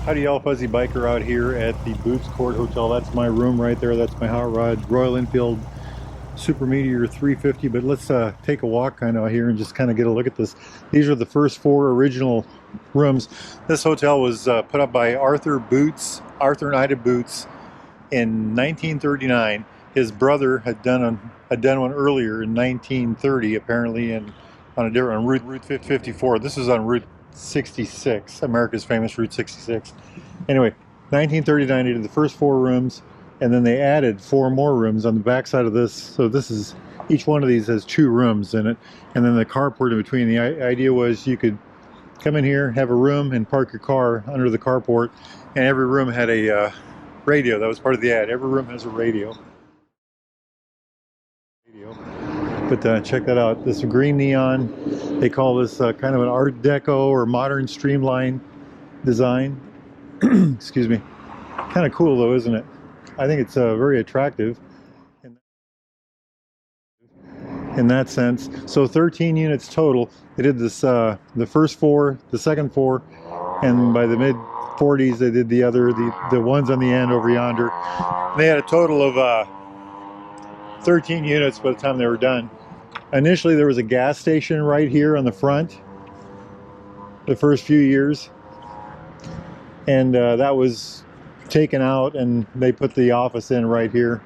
Howdy y'all, Fuzzy Biker out here at the Boots Court Hotel. That's my room right there. That's my hot rod, Royal Enfield Super Meteor 350. But let's take a walk kind of out here and just kind of get a look at this. These are the first 4 original rooms. This hotel was put up by Arthur and Ida Boots in 1939. His brother had done one earlier in 1930, apparently, and on Route 54. This is on Route 66, America's famous Route 66. Anyway, 1939 they did the first 4 rooms, and then they added 4 more rooms on the back side of this. So this is, each one of these has 2 rooms in it, and then the carport in between. The idea was you could come in here, have a room, and park your car under the carport, and every room had a radio. That was part of the ad. Every room has a radio. But check that out. This green neon, they call this kind of an Art Deco or modern streamline design. Excuse me. Kind of cool though, isn't it? I think it's very attractive in that sense. So 13 units total. They did this, the first 4, the second 4, and by the mid 40s they did the ones on the end over yonder. They had a total of 13 units by the time they were done. Initially there was a gas station right here on the front the first few years, and that was taken out and they put the office in right here.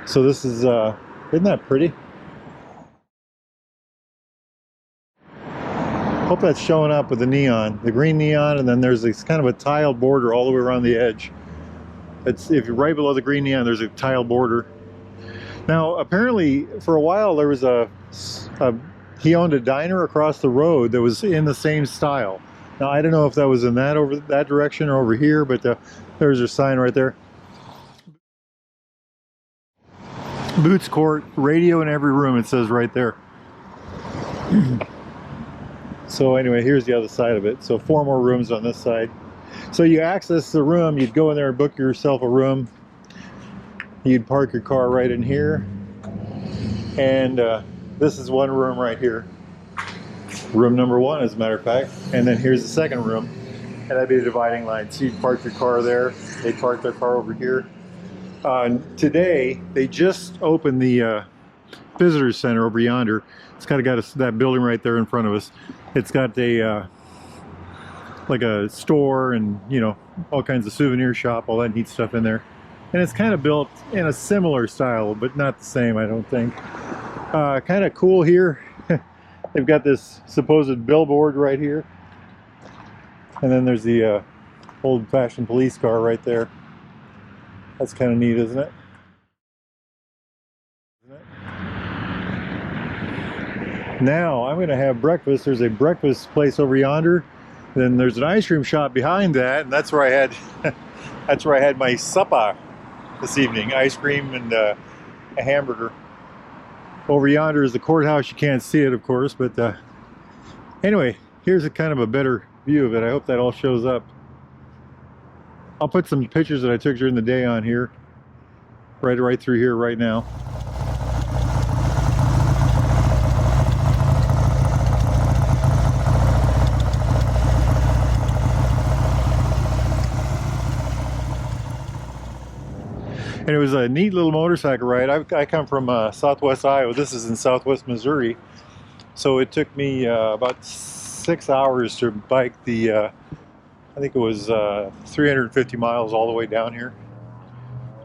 So this is isn't that pretty? Hope that's showing up with the neon, the green neon, and then there's this kind of a tile border all the way around the edge. It's, if you're right below the green neon, there's a tile border. Now, apparently, for a while, there was he owned a diner across the road that was in the same style. Now, I don't know if that was in that direction or over here, but there's a sign right there. Boots Court, radio in every room, it says right there. So anyway, here's the other side of it. So 4 more rooms on this side. So you access the room, you'd go in there and book yourself a room. You'd park your car right in here, and this is one room right here, room number 1 as a matter of fact, and then here's the second room, and that'd be the dividing line. So you'd park your car there, they'd park their car over here. Today they just opened the visitor center over yonder. It's kind of got that building right there in front of us. It's got a like a store and, you know, all kinds of souvenir shop, all that neat stuff in there. And it's kind of built in a similar style, but not the same, I don't think. Kind of cool here. They've got this supposed billboard right here. And then there's the old-fashioned police car right there. That's kind of neat, isn't it? Now, I'm going to have breakfast. There's a breakfast place over yonder. Then there's an ice cream shop behind that, and that's where I had that's where I had my supper this evening. Ice cream and a hamburger. Over yonder is the courthouse. You can't see it, of course, but anyway, here's a kind of a better view of it. I hope that all shows up. I'll put some pictures that I took during the day on here, right through here right now. And it was a neat little motorcycle ride. I come from southwest Iowa. This is in southwest Missouri. So it took me about 6 hours to bike the, I think it was 350 miles all the way down here.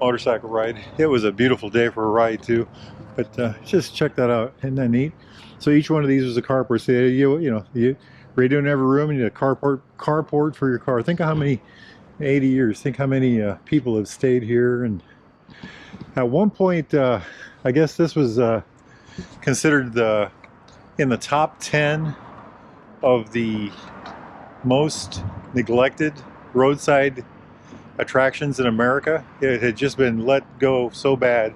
Motorcycle ride. It was a beautiful day for a ride too. But just check that out. Isn't that neat? So each one of these was a carport. So you know, the radio in every room, you need a carport for your car. Think of how many, 80 years, think how many people have stayed here. And at one point, I guess this was considered in the top 10 of the most neglected roadside attractions in America. It had just been let go so bad.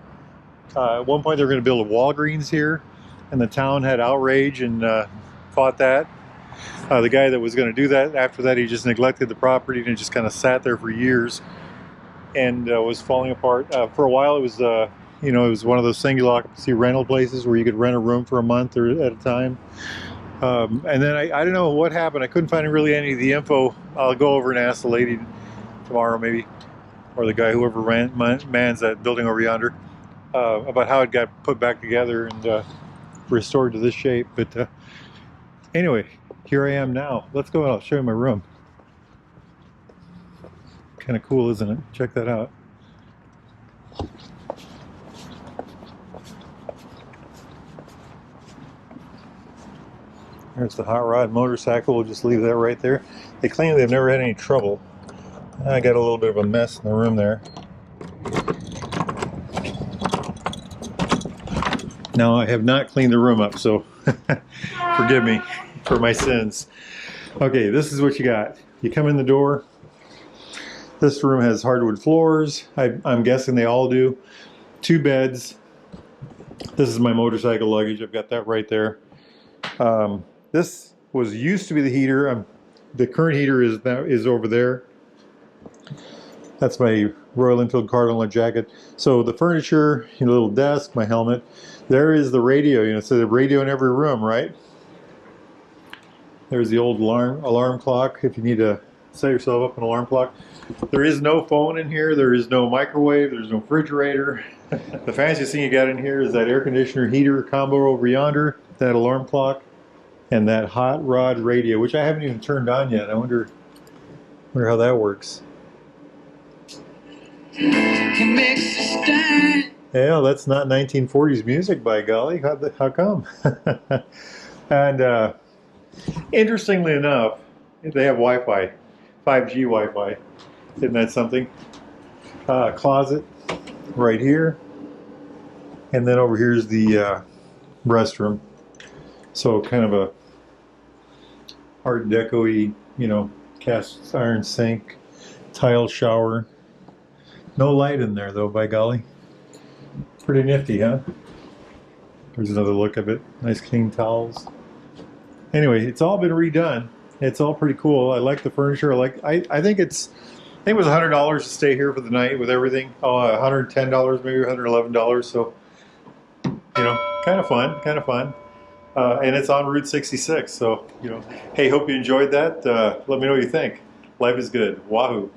At one point they were going to build a Walgreens here, and the town had outrage and fought that. The guy that was going to do that, after that he just neglected the property and it just kind of sat there for years and was falling apart. For a while it was, you know, it was one of those single occupancy rental places where you could rent a room for a month or at a time. And then I don't know what happened. I couldn't find really any of the info. I'll go over and ask the lady tomorrow maybe, or the guy whoever mans that building over yonder, about how it got put back together and restored to this shape. But anyway, here I am now. Let's go and I'll show you my room. Kind of cool, isn't it? Check that out. There's the hot rod motorcycle. We'll just leave that right there. They claim they've never had any trouble. I got a little bit of a mess in the room there. Now I have not cleaned the room up, so forgive me for my sins. Okay, this is what you got. You come in the door. This room has hardwood floors. I'm guessing they all do. 2 beds. This is my motorcycle luggage. I've got that right there. This used to be the heater. The current heater is over there. That's my Royal Enfield Cardinal jacket. So the furniture, your little desk, my helmet. There is the radio. You know, so the radio in every room, right? There's the old alarm clock if you need to set yourself up an alarm clock. There is no phone in here. There is no microwave. There's no refrigerator. The fanciest thing you got in here is that air conditioner heater combo over yonder, that alarm clock, and that hot rod radio, which I haven't even turned on yet. I wonder how that works. Yeah, that's not 1940s music, by golly. How come? And interestingly enough, they have Wi-Fi, 5G Wi-Fi. Isn't that something? Closet right here, and then over here is the restroom. So kind of a Art Deco-y, you know, cast iron sink, tile shower. No light in there though, by golly. Pretty nifty, huh? There's another look of it. Nice clean towels. Anyway, it's all been redone. It's all pretty cool. I like the furniture. I think it was $100 to stay here for the night with everything. Oh, $110, maybe $111. So, you know, kind of fun, kind of fun. And it's on Route 66. So, you know, hey, hope you enjoyed that. Let me know what you think. Life is good. Wahoo.